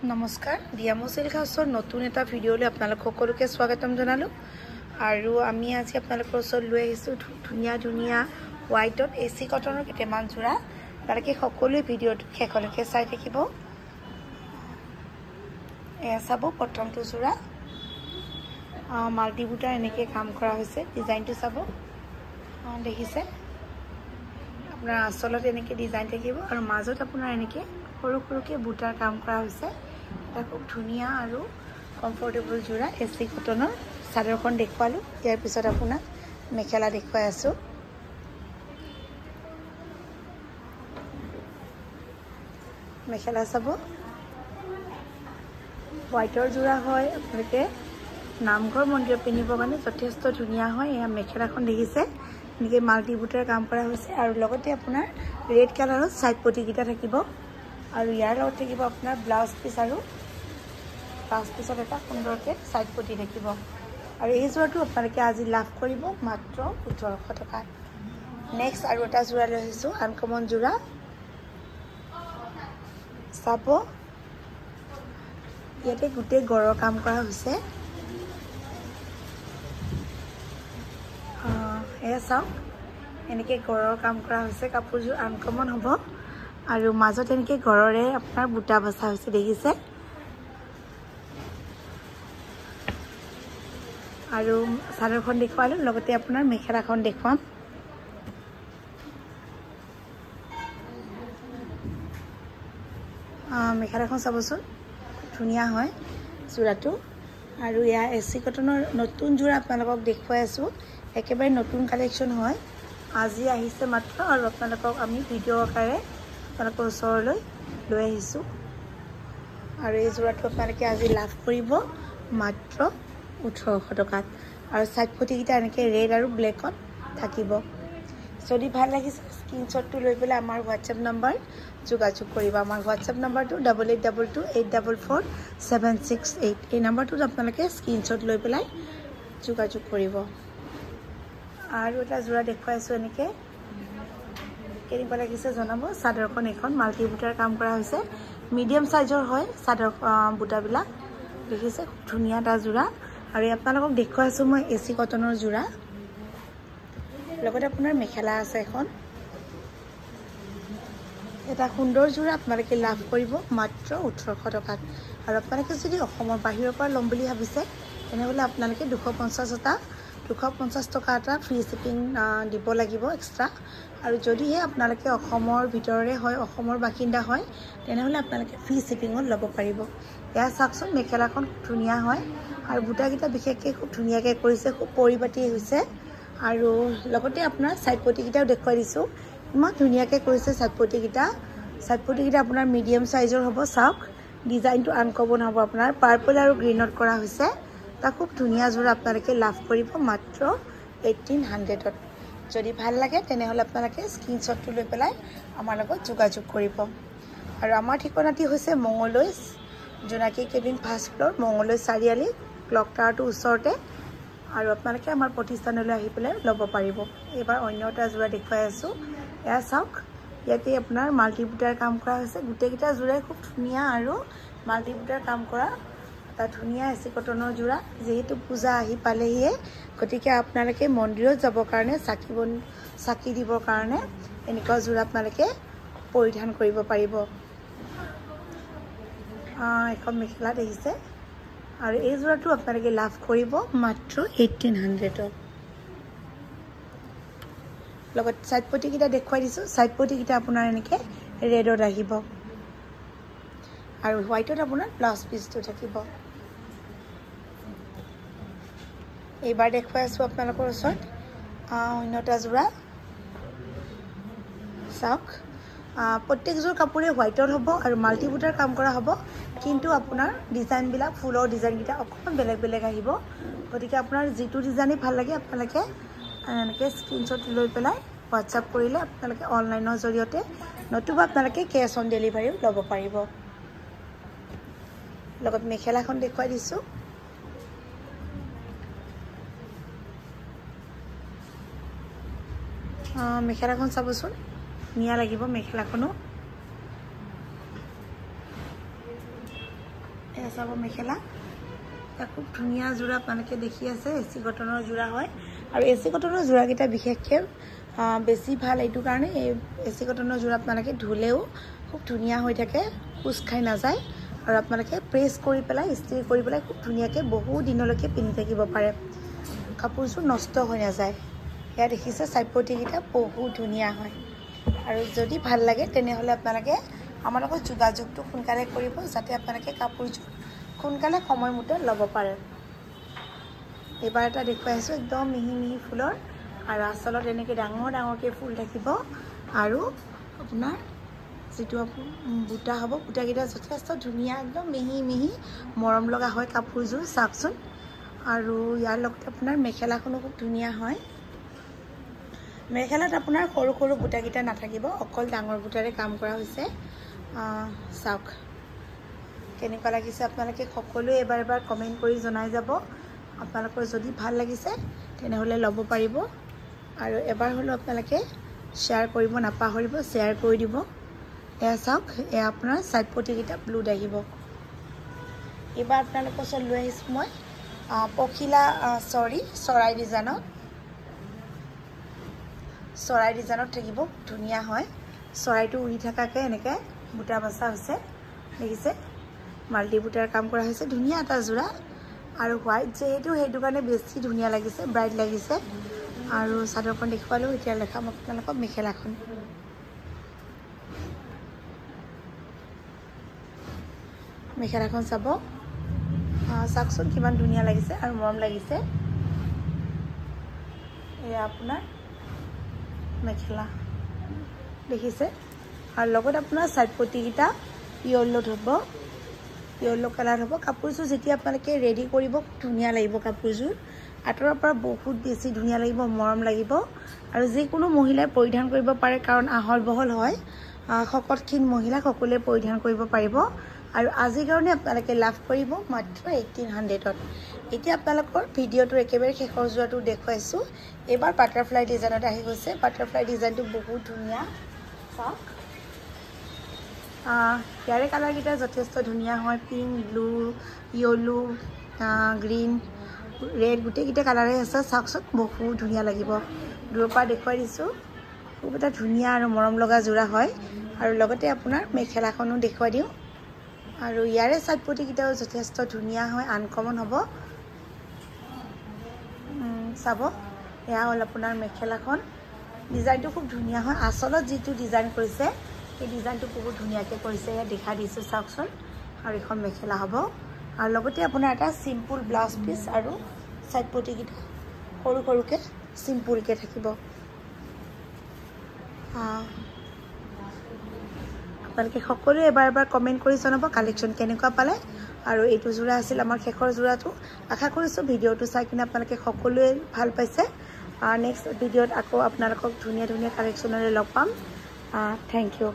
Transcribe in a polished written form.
নমস্কাৰ ডিয়ামো সিল্ক হাউছৰ নতুন এটা ভিডিঅ'লৈ আপোনালোক সকলোকে স্বাগতম জনালোঁ আৰু আমি আজি আপোনালোকৰ ওচৰত লৈ আহিছোঁ ধুনীয়া ধুনীয়া হোৱাইটত এচি কটনৰ কেইটামান যোৰা আপোনালোকে সকলোৱে ভিডিঅ'টো শেষলৈকে চাই থাকিব এয়া চাব প্ৰথমটো যোৰা মাল্টি বুটাৰ এনেকৈ কাম কৰা হৈছে ডিজাইনটো চাব দেখিছে আপোনাৰ আচলত এনেকৈ ডিজাইন থাকিব আৰু মাজত আপোনাৰ এনেকৈ সৰু সৰুকৈ বুটাৰ কাম কৰা হৈছে এটা খুব ধুনীয়া আৰু কমফৰ্টেবল যোৰা এচি কটনৰ চাদৰখন দেখুৱালোঁ ইয়াৰ পিছত আপোনাক মেখেলা দেখুৱাই আছোঁ মেখেলা চাব হোৱাইটৰ যোৰা হয় আপোনালোকে নামঘৰ মন্দিৰত পিন্ধিবৰ কাৰণে যথেষ্ট ধুনীয়া হয় এয়া মেখেলাখন দেখিছে এনেকৈ মাল্টি বুটাৰ কাম কৰা হৈছে আৰু লগতে আপোনাৰ ৰেড কালাৰত ছাইড পটিকেইটা থাকিব আৰু ইয়াৰ লগত থাকিব আপোনাৰ ব্লাউজ পিচ আৰু ব্লাউজ পিছত এটা সুন্দৰকৈ ছাইড পটি থাকিব আৰু এই যোৰাটো আপোনালোকে আজি লাভ কৰিব মাত্ৰ ১৮০০ টকাত নেক্সট আৰু এটা যোৰা লৈ আহিছোঁ আনকমন যোৰা চাব ইয়াতে গোটেই গড়ৰ কাম কৰা হৈছে এয়া চাওক এনেকৈ গড়ৰ কাম কৰা হৈছে কাপোৰযোৰ আনকমন হ'ব আৰু মাজত এনেকৈ গড়ৰে আপোনাৰ বুটা বচা হৈছে দেখিছে আৰু চাদৰখন দেখুৱালোঁ লগতে আপোনাৰ মেখেলাখন দেখুৱাম মেখেলাখন চাবচোন ধুনীয়া হয় যোৰাটো আৰু এয়া এচি কটনৰ নতুন যোৰা আপোনালোকক দেখুৱাই আছোঁ একেবাৰে নতুন কালেকশ্যন হয় আজি আহিছে মাত্ৰ আৰু আপোনালোকক আমি ভিডিঅ' আকাৰে আপোনালোকৰ ওচৰলৈ লৈ আহিছোঁ আৰু এই যোৰাটো আপোনালোকে আজি লাভ কৰিব মাত্ৰ ১৮০০ টকাত আৰু ছাইড পটিকেইটা এনেকৈ ৰেড আৰু ব্লেকত থাকিব যদি ভাল লাগিছে স্ক্ৰীনশ্বটটো লৈ পেলাই আমাৰ হোৱাটছএপ নম্বৰ যোগাযোগ কৰিব আমাৰ হোৱাটছএপ নম্বৰটো 8822844768 এই নম্বৰটোত আপোনালোকে স্ক্ৰীনশ্বট লৈ পেলাই যোগাযোগ কৰিব আৰু এটা যোৰা দেখুৱাইছোঁ এনেকৈ কেনেকুৱা লাগিছে জনাব চাদৰখন এখন মাল্টি বুটাৰ কাম কৰা হৈছে মিডিয়াম চাইজৰ হয় চাদৰ বুটাবিলাক দেখিছে খুব ধুনীয়া এটা যোৰা আৰু আপোনালোকক দেখুৱাইছোঁ মই এচি কটনৰ যোৰা লগতে আপোনাৰ মেখেলা আছে এখন এটা সুন্দৰ যোৰা আপোনালোকে লাভ কৰিব মাত্ৰ ১৮০০ টকাত আৰু আপোনালোকে যদি অসমৰ বাহিৰৰ পৰা ল'ম বুলি ভাবিছে তেনেহ'লে আপোনালোকে 250 টকা এটা ফ্ৰী শ্বিপিং দিব লাগিব এক্সট্ৰা আৰু যদিহে আপোনালোকে অসমৰ ভিতৰৰে হয় অসমৰ বাসিন্দা হয় তেনেহ'লে আপোনালোকে ফ্ৰী শ্বিপিঙত ল'ব পাৰিব এয়া চাওকচোন মেখেলাখন ধুনীয়া হয় আৰু বুটাকেইটা বিশেষকৈ খুব ধুনীয়াকৈ কৰিছে খুব পৰিপাটি হৈছে আৰু লগতে আপোনাৰ ছাইড পটিকেইটাও দেখুৱাই দিছোঁ ইমান ধুনীয়াকৈ কৰিছে ছাইড পটিকেইটা আপোনাৰ মিডিয়াম চাইজৰ হ'ব চাওক ডিজাইনটো আনকমন হ'ব আপোনাৰ পাৰ্পল আৰু গ্ৰীণত কৰা হৈছে এটা খুব ধুনীয়া যোৰা আপোনালোকে লাভ কৰিব মাত্ৰ 1800ত যদি ভাল লাগে তেনেহ'লে আপোনালোকে স্ক্ৰীনশ্বটটো লৈ পেলাই আমাৰ লগত যোগাযোগ কৰিব আৰু আমাৰ ঠিকনাটি হৈছে মঙলদৈ জোনাকী কেবিন ফাৰ্ষ্ট ফ্ল'ৰ মঙলদৈ চাৰিআলি ক্লক টাৱাৰটোৰ ওচৰতে আৰু আপোনালোকে আমাৰ প্ৰতিষ্ঠানলৈ আহি পেলাই ল'ব পাৰিব এইবাৰ অন্য এটা যোৰা দেখুৱাই আছোঁ এয়া চাওক ইয়াতে আপোনাৰ মাল্টি বুটাৰ কাম কৰা হৈছে গোটেইকেইটা যোৰাই খুব ধুনীয়া আৰু মাল্টি বুটাৰ কাম কৰা এটা ধুনীয়া এচি কটনৰ যোৰা যিহেতু পূজা আহি পালেহিয়ে গতিকে আপোনালোকে মন্দিৰত যাবৰ কাৰণে চাকি দিবৰ কাৰণে এনেকুৱা যোৰা আপোনালোকে পৰিধান কৰিব পাৰিব এখন মেখেলা দেখিছে আৰু এই যোৰাটো আপোনালোকে লাভ কৰিব মাত্ৰ 1800ত লগত ছাইড পটিকেইটা দেখুৱাই দিছোঁ ছাইড পটিকেইটা আপোনাৰ এনেকৈ ৰেডত আহিব আৰু হোৱাইটত আপোনাৰ ব্লাউজ পিচটো থাকিব এইবাৰ দেখুৱাই আছোঁ আপোনালোকৰ ওচৰত অন্য এটা যোৰা চাওক প্ৰত্যেকযোৰ কাপোৰে হোৱাইটত হ'ব আৰু মাল্টি বুটাৰ কাম কৰা হ'ব কিন্তু আপোনাৰ ডিজাইনবিলাক ফুলৰ ডিজাইনকেইটা অকণমান বেলেগ বেলেগ আহিব গতিকে আপোনাৰ যিটো ডিজাইনেই ভাল লাগে আপোনালোকে এনেকৈ স্ক্ৰীনশ্বট লৈ পেলাই হোৱাটছআপ কৰিলে আপোনালোকে অনলাইনৰ জৰিয়তে নতুবা আপোনালোকে কেছ অন ডেলিভাৰীও ল'ব পাৰিব লগত মেখেলাখন দেখুৱাই দিছোঁ মেখেলাখন চাবচোন ধুনীয়া লাগিব মেখেলাখনো চাব মেখেলা খুব ধুনীয়া যোৰা আপোনালোকে দেখি আছে এচি কটনৰ যোৰা হয় আৰু এচি কটনৰ যোৰাকেইটা বিশেষকৈ বেছি ভাল এইটো কাৰণে এই এচি কটনৰ যোৰা আপোনালোকে ধুলেও খুব ধুনীয়া হৈ থাকে কোচ খাই নাযায় আৰু আপোনালোকে প্ৰেছ কৰি পেলাই ইস্ত্ৰি কৰি পেলাই খুব ধুনীয়াকৈ বহু দিনলৈকে পিন্ধি থাকিব পাৰে কাপোৰযোৰ নষ্ট হৈ নাযায় এয়া দেখিছে চাইপতিকেইটা বহুত ধুনীয়া হয় আৰু যদি ভাল লাগে তেনেহ'লে আপোনালোকে আমাৰ লগত যোগাযোগটো সোনকালে কৰিব যাতে আপোনালোকে কাপোৰযোৰ সোনকালে সময়মতে ল'ব পাৰে এবাৰ এটা দেখুৱাই আছোঁ একদম মিহি মিহি ফুলৰ আৰু আচলত এনেকৈ ডাঙৰ ডাঙৰকৈ ফুল থাকিব আৰু আপোনাৰ যিটো বুটা হ'ব বুটাকেইটা যথেষ্ট ধুনীয়া একদম মিহি মিহি মৰম লগা হয় কাপোৰযোৰ চাওকচোন আৰু ইয়াৰ লগতে আপোনাৰ মেখেলাখনো খুব ধুনীয়া হয় মেখেলাত আপোনাৰ সৰু সৰু বুটাকেইটা নাথাকিব অকল ডাঙৰ বুটাৰে কাম কৰা হৈছে চাওক কেনেকুৱা লাগিছে আপোনালোকে সকলোৱে এবাৰ এবাৰ কমেণ্ট কৰি জনাই যাব আপোনালোকৰ যদি ভাল লাগিছে তেনেহ'লে ল'ব পাৰিব আৰু এবাৰ হ'লেও আপোনালোকে শ্বেয়াৰ কৰিব নাপাহৰিব শ্বেয়াৰ কৰি দিব এয়া চাওক এয়া আপোনাৰ চাইপতিকেইটা ব্লুত আহিব এইবাৰ আপোনালোকৰ ওচৰত লৈ আহিছোঁ মই পখিলা চৰাই ডিজাইনত থাকিব ধুনীয়া হয় চৰাইটো উৰি থকাকৈ এনেকৈ বুটা বচা হৈছে দেখিছে মাল্টি বুটাৰ কাম কৰা হৈছে ধুনীয়া এটা যোৰা আৰু হোৱাইট যিহেতু সেইটো কাৰণে বেছি ধুনীয়া লাগিছে ব্ৰাইট লাগিছে আৰু চাদৰখন দেখুৱালোঁ এতিয়া দেখাম আপোনালোকক মেখেলাখন মেখেলাখন চাব চাওকচোন কিমান ধুনীয়া লাগিছে আৰু মৰম লাগিছে এয়া আপোনাৰ মেখেলা দেখিছে আৰু লগত আপোনাৰ চাইপতিকেইটা য়েল্লোত হ'ব য়েল্লো কালাৰ হ'ব কাপোৰযোৰ যেতিয়া আপোনালোকে ৰেডি কৰিব ধুনীয়া লাগিব কাপোৰযোৰ আঁতৰৰ পৰা বহুত বেছি ধুনীয়া লাগিব মৰম লাগিব আৰু যিকোনো মহিলাই পৰিধান কৰিব পাৰে কাৰণ আহল বহল হয় শকতক্ষীণ মহিলা সকলোৱে পৰিধান কৰিব পাৰিব আৰু আজিৰ কাৰণে আপোনালোকে লাভ কৰিব মাত্ৰ 1800ত এতিয়া আপোনালোকৰ ভিডিঅ'টোৰ একেবাৰে শেষৰ যোৰাটো দেখুৱাইছোঁ এইবাৰ বাটাৰফ্লাই ডিজাইনত আহি গৈছে বাটাৰফ্লাই ডিজাইনটো বহুত ধুনীয়া চাওক ইয়াৰে কালাৰকেইটা যথেষ্ট ধুনীয়া হয় pink blue yellow green red গোটেইকেইটা কালাৰে আছে চাওকচোন বহুত ধুনীয়া লাগিব দূৰৰ পৰা দেখুৱাই দিছোঁ খুব এটা ধুনীয়া আৰু মৰম লগা যোৰা হয় আৰু লগতে আপোনাৰ মেখেলাখনো দেখুৱাই দিওঁ আৰু ইয়াৰে চাইপতিকেইটাও যথেষ্ট ধুনীয়া হয় আনকমন হ'ব চাব এয়া হ'ল আপোনাৰ মেখেলাখন ডিজাইনটো খুব ধুনীয়া হয় আচলত যিটো ডিজাইন কৰিছে এই ডিজাইনটো বহুত ধুনীয়াকৈ কৰিছে এয়া দেখা দিছোঁ চাওকচোন আৰু এখন মেখেলা হ'ব আৰু লগতে আপোনাৰ এটা চিম্পুল ব্লাউজ পিচ আৰু চাইপতিকেইটা সৰু সৰুকৈ চিম্পুলকৈ থাকিব আপোনালোকে সকলোৱে এবাৰ এবাৰ কমেণ্ট কৰি জনাব কালেকশ্যন কেনেকুৱা পালে আৰু এইটো যোৰা আছিল আমাৰ শেষৰ যোৰাটো আশা কৰিছোঁ ভিডিঅ'টো চাই কিনে আপোনালোকে সকলোৱে ভাল পাইছে নেক্সট ভিডিঅ'ত আকৌ আপোনালোকক ধুনীয়া ধুনীয়া কালেকশ্যনেৰে লগ পাম থেংক ইউ